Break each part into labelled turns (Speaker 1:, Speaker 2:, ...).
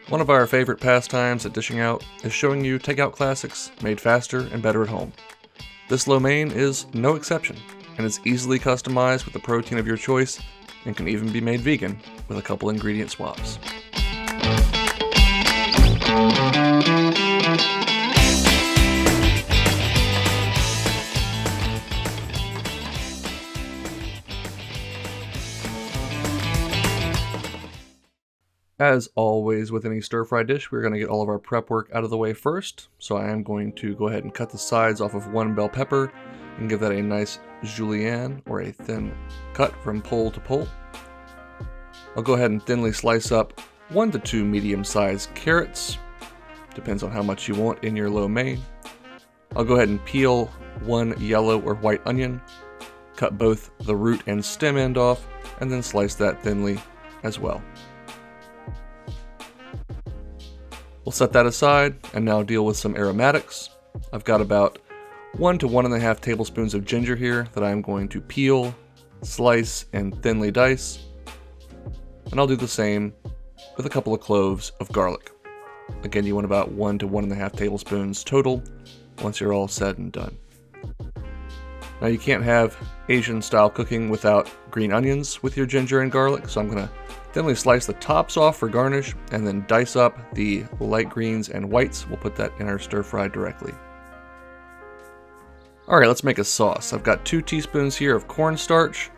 Speaker 1: One of our favorite pastimes at dishing out is showing you takeout classics made faster and better at home. This lo mein is no exception, and it's easily customized with the protein of your choice and can even be made vegan with a couple ingredient swaps. As always with any stir-fry dish, we're going to get all of our prep work out of the way first. So I am going to go ahead and cut the sides off of one bell pepper and give that a nice julienne, or a thin cut from pole to pole. I'll go ahead and thinly slice up 1 to 2 medium-sized carrots. Depends on how much you want in your lo mein. I'll go ahead and peel 1 yellow or white onion, cut both the root and stem end off, and then slice that thinly as well. We'll set that aside and now deal with some aromatics. I've got about 1 to 1.5 tablespoons of ginger here that I'm going to peel, slice, and thinly dice. And I'll do the same with a couple of cloves of garlic. Again, you want about 1 to 1.5 tablespoons total once you're all said and done. Now you can't have Asian style cooking without green onions with your ginger and garlic, so I'm going to thinly slice the tops off for garnish and then dice up the light greens and whites. We'll put that in our stir fry directly. Alright, let's make a sauce. I've got 2 teaspoons here of cornstarch,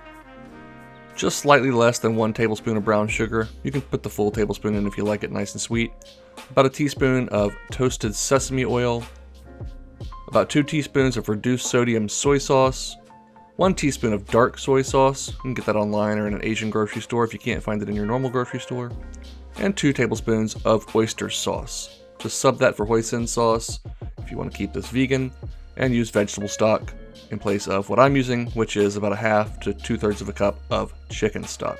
Speaker 1: just slightly less than 1 tablespoon of brown sugar. You can put the full tablespoon in if you like it nice and sweet. About a teaspoon of toasted sesame oil, about 2 teaspoons of reduced sodium soy sauce, 1 teaspoon of dark soy sauce. You can get that online or in an Asian grocery store if you can't find it in your normal grocery store, and 2 tablespoons of oyster sauce. Just sub that for hoisin sauce if you want to keep this vegan, and use vegetable stock in place of what I'm using, which is about 1/2 to 2/3 of a cup of chicken stock.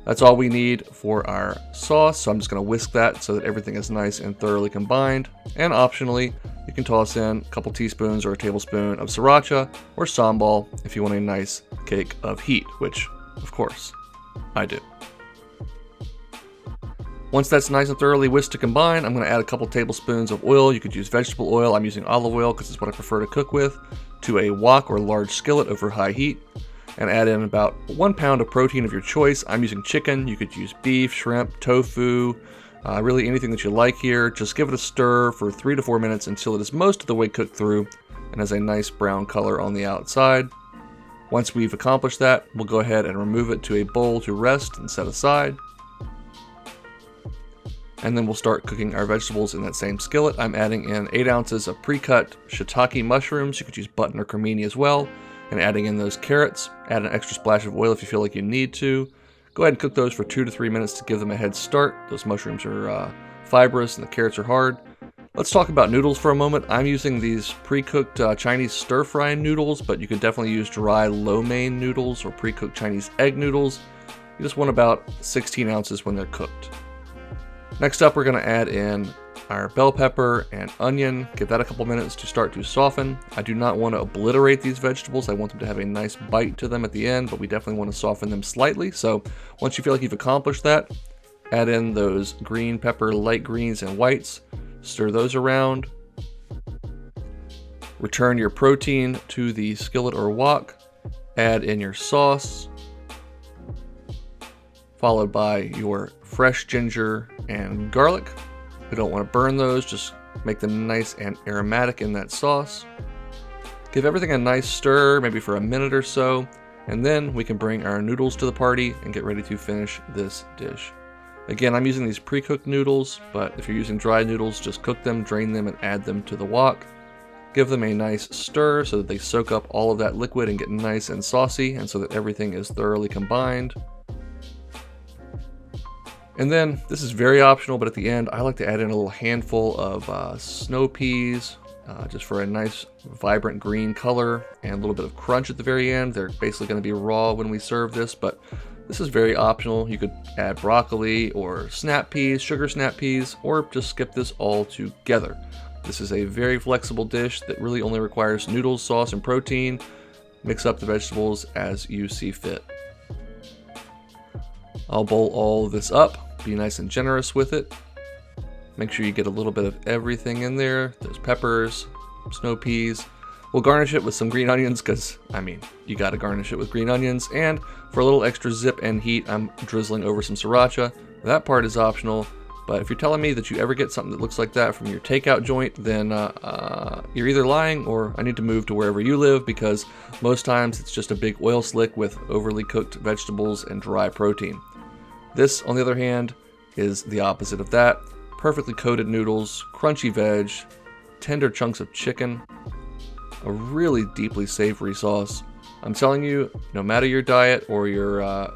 Speaker 1: That's all we need for our sauce, so I'm just going to whisk that so that everything is nice and thoroughly combined. And optionally, you can toss in a couple teaspoons or a tablespoon of sriracha or sambal if you want a nice cake of heat, which, of course, I do. Once that's nice and thoroughly whisked to combine, I'm going to add a couple tablespoons of oil. You could use vegetable oil. I'm using olive oil because it's what I prefer to cook with, to a wok or large skillet over high heat, and add in about 1 pound of protein of your choice. I'm using chicken. You could use beef, shrimp, tofu, really anything that you like here. Just give it a stir for 3 to 4 minutes until it is most of the way cooked through and has a nice brown color on the outside. Once we've accomplished that, we'll go ahead and remove it to a bowl to rest and set aside. And then we'll start cooking our vegetables in that same skillet. I'm adding in 8 ounces of pre-cut shiitake mushrooms. You could use button or cremini as well. And adding in those carrots. Add an extra splash of oil if you feel like you need to. Go ahead and cook those for 2 to 3 minutes to give them a head start. Those mushrooms are fibrous and the carrots are hard. Let's talk about noodles for a moment. I'm using these pre-cooked Chinese stir-fry noodles, but you could definitely use dry lo mein noodles or pre-cooked Chinese egg noodles. You just want about 16 ounces when they're cooked. Next up, we're going to add in our bell pepper and onion. Give that a couple minutes to start to soften. I do not want to obliterate these vegetables. I want them to have a nice bite to them at the end, but we definitely want to soften them slightly. So once you feel like you've accomplished that, add in those green pepper, light greens and whites. Stir those around. Return your protein to the skillet or wok. Add in your sauce, followed by your fresh ginger and garlic. We don't want to burn those, just make them nice and aromatic in that sauce. Give everything a nice stir, maybe for a minute or so, and then we can bring our noodles to the party and get ready to finish this dish. Again, I'm using these pre-cooked noodles, but if you're using dry noodles, just cook them, drain them, and add them to the wok. Give them a nice stir so that they soak up all of that liquid and get nice and saucy, and so that everything is thoroughly combined. And then, this is very optional, but at the end, I like to add in a little handful of snow peas, just for a nice, vibrant green color and a little bit of crunch at the very end. They're basically going to be raw when we serve this, but this is very optional. You could add broccoli or snap peas, sugar snap peas, or just skip this all together. This is a very flexible dish that really only requires noodles, sauce, and protein. Mix up the vegetables as you see fit. I'll bowl all of this up, be nice and generous with it. Make sure you get a little bit of everything in there. There's peppers, snow peas. We'll garnish it with some green onions because, I mean, you gotta garnish it with green onions. And for a little extra zip and heat, I'm drizzling over some sriracha. That part is optional, but if you're telling me that you ever get something that looks like that from your takeout joint, then you're either lying or I need to move to wherever you live, because most times it's just a big oil slick with overly cooked vegetables and dry protein. This, on the other hand, is the opposite of that. Perfectly coated noodles, crunchy veg, tender chunks of chicken, a really deeply savory sauce. I'm telling you, no matter your diet or your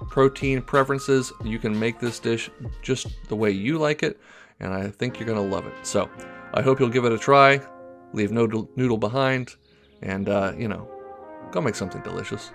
Speaker 1: protein preferences, you can make this dish just the way you like it, and I think you're gonna love it. So I hope you'll give it a try, leave no noodle behind, and go make something delicious.